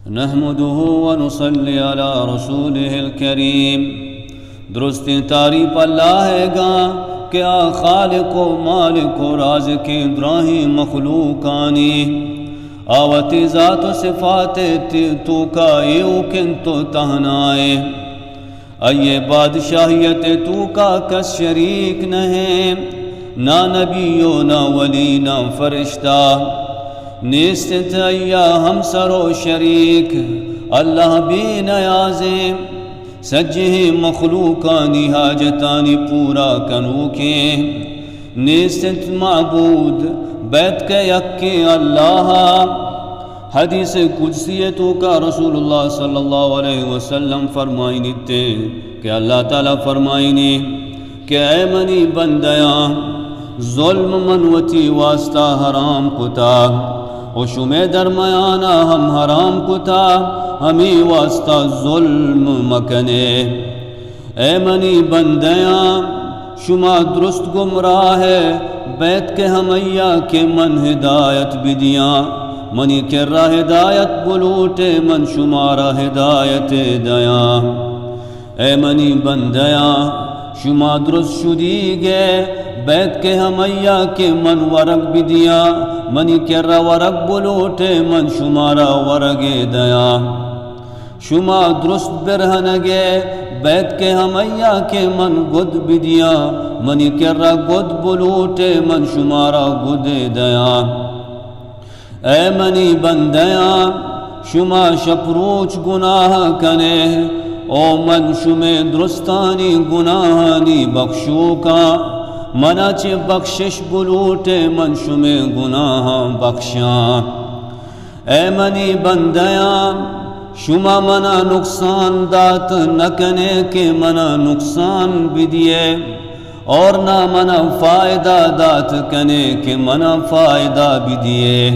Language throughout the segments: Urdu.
نحمده ونصلي على رسوله الكريم. درست تعریف اللہ ہے گا کیا خالق و مالک و رازق ابراہی مخلوقانی آوتی ذات و صفات تو کا ایو کن تو تہنائے ایے بادشاہیت تو کا کس شریک نہیں نہ نبی و نہ ولی نہ فرشتہ نیست تیا ہم سر و شریک اللہ بھی نیازیں سجہ مخلوقانی حاجتانی پورا کنوکے نیست معبود بیت کے یکی اللہ حدیث قدسیتوں کا رسول اللہ صلی اللہ علیہ وسلم فرمائنی تے کہ اللہ تعالیٰ فرمائنی کہ اے منی بندیاں ظلم منوتی واسطہ حرام کتا و شمع درمیانا ہم حرام کتا ہمیں واسطہ ظلم مکنے اے منی بندیاں شما درست گمراہ ہے بیت کے ہمیا کے من ہدایت بدیاں منی کرا ہدایت بلوٹے من شمارا ہدایت دیاں اے منی بندیاں شما درست شدی گے بیت کے ہمیا کے من ورگ بدیاں منی کرا ورگ بلوٹے من شمارا ورگ دیاں شما درست برہنگے بیت کے ہمیا کے من گد بدیاں منی کرا گد بلوٹے من شمارا گد دیاں اے منی بندیاں شما شپروچ گناہ کنے او من شمے درستانی گناہانی بخشو کا منا چے بخشش بلوٹے من شمے گناہ بخشاں اے منی بندیاں شما منا نقصان دات نکنے کے منا نقصان بدیے اور نہ منا فائدہ دات کنے کے منا فائدہ بدیے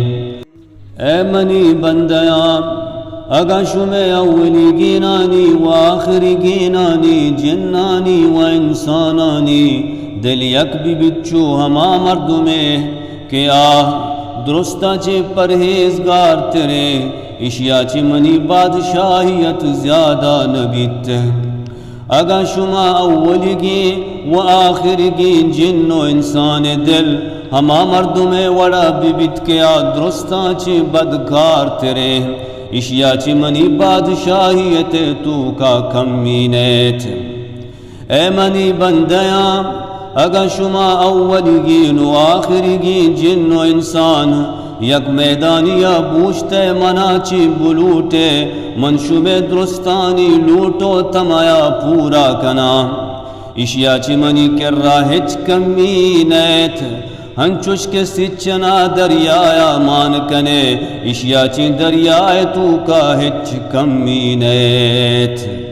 اے منی بندیاں اگا شمے اولی گینانی و آخری گینانی جنانی و انسانانی دل یک بھی بچو ہما مردمیں کہ درستہ چے پرہیزگار تیرے اشیا چی منی بادشاہیت زیادہ نبیت اگا شما اولی گی و آخری گی جن و انسان دل ہما مردم وڑا بیبت کیا درستہ چی بدکار تیرے اشیا چی منی بادشاہیت تو کا کمی نیت اے منی بندیاں اگا شما اولی گین و آخری گین جن و انسان یک میدانیا بوشتے منا چی بلوٹے منشوب درستانی لوٹو تمایا پورا کنا اشیا چی منی کر راہچ کمی نیت ہنچوش کے سچنا دریایا مان کنے اشیا چی دریائے تو کا ہچ کمی نیت